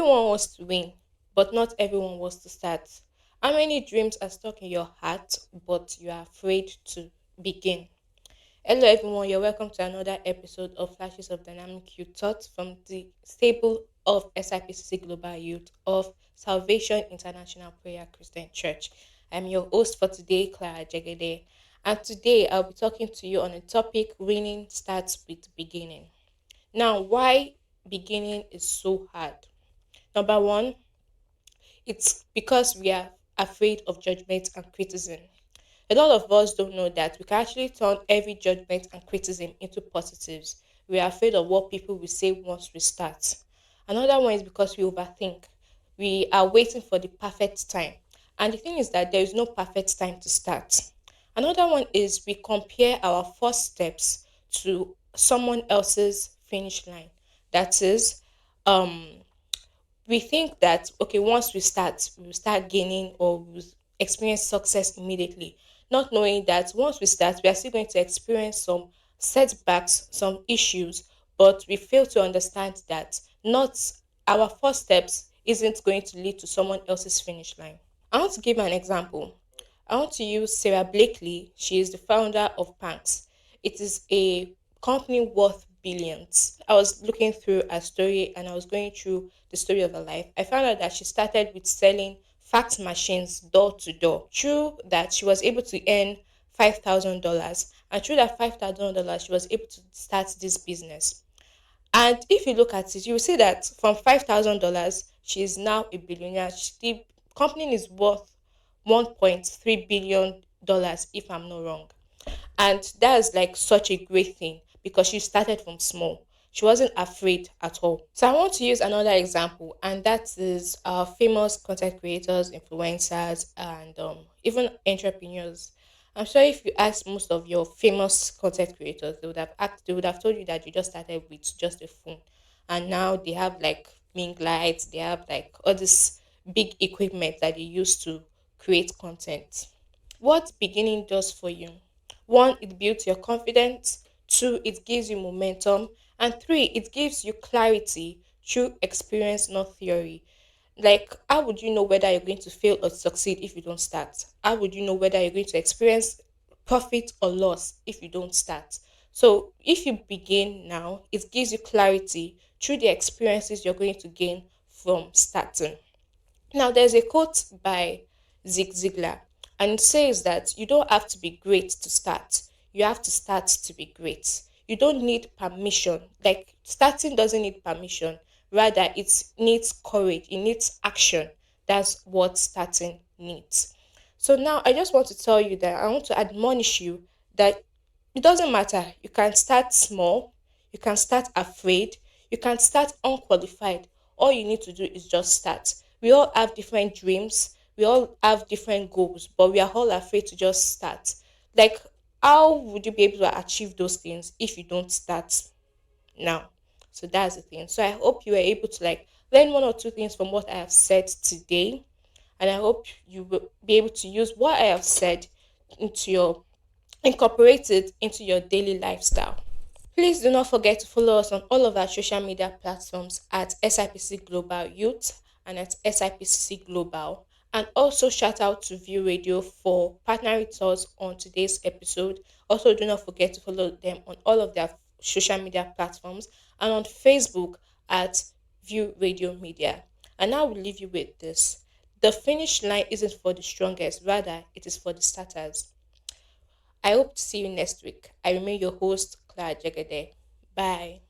Everyone wants to win, but not everyone wants to start. How many dreams are stuck in your heart, but you are afraid to begin? Hello, everyone. You're welcome to another episode of Flashes of Dynamic Youth Thoughts from the stable of SIPCC Global Youth of Salvation International Prayer Christian Church. I'm your host for today, Clara. And today I'll be talking to you on a topic: winning starts with beginning. Now, why beginning is so hard? Number one, it's because we are afraid of judgment and criticism. A lot of us don't know that we can actually turn every judgment and criticism into positives. We are afraid of what people will say once we start. Another one is because we overthink. We are waiting for the perfect time. And the thing is that there is no perfect time to start. Another one is we compare our first steps to someone else's finish line. That is, um, we think that okay, once we will start gaining or we will experience success immediately, not knowing that once we start we are still going to experience some setbacks, some issues, but we fail to understand that not our first steps isn't going to lead to someone else's finish line. I want to give an example. I want to use Sarah Blakely. She is the founder of Panks. It is a company worth billions. I was looking through her story and I was going through the story of her life. I found out that she started with selling fax machines door to door. Through that, she was able to earn $5,000. And through that $5,000, she was able to start this business. And if you look at it, you will see that from $5,000, she is now a billionaire. The company is worth $1.3 billion, if I'm not wrong. And that's like such a great thing because she started from small. She wasn't afraid at all. So I want to use another example, and that is famous content creators, influencers, and even entrepreneurs. I'm sure if you ask most of your famous content creators, they would have told you that you just started with just a phone, and now they have like ring lights, they have like all this big equipment that they use to create content. What beginning does for you? One, it builds your confidence. Two, it gives you momentum. And three, it gives you clarity through experience, not theory. Like, how would you know whether you're going to fail or succeed if you don't start? How would you know whether you're going to experience profit or loss if you don't start? So, if you begin now, it gives you clarity through the experiences you're going to gain from starting. Now, there's a quote by Zig Ziglar, and it says that you don't have to be great to start. You have to start to be great. You don't need permission. Like, starting doesn't need permission. Rather, it needs courage, it needs action. That's what starting needs. So, now I just want to tell you that I want to admonish you that it doesn't matter. You can start small, you can start afraid, you can start unqualified. All you need to do is just start. We all have different dreams, we all have different goals, but we are all afraid to just start. Like, how would you be able to achieve those things if you don't start now? So that's the thing. So I hope you were able to like learn one or two things from what I have said today. And I hope you will be able to use what I have said into your incorporate it into your daily lifestyle. Please do not forget to follow us on all of our social media platforms at SIPC Global Youth and at SIPC Global. And also shout out to View Radio for partnering with us on today's episode. Also, do not forget to follow them on all of their social media platforms and on Facebook at View Radio Media. And now we'll leave you with this. The finish line isn't for the strongest, rather, it is for the starters. I hope to see you next week. I remain your host, Clara. Bye.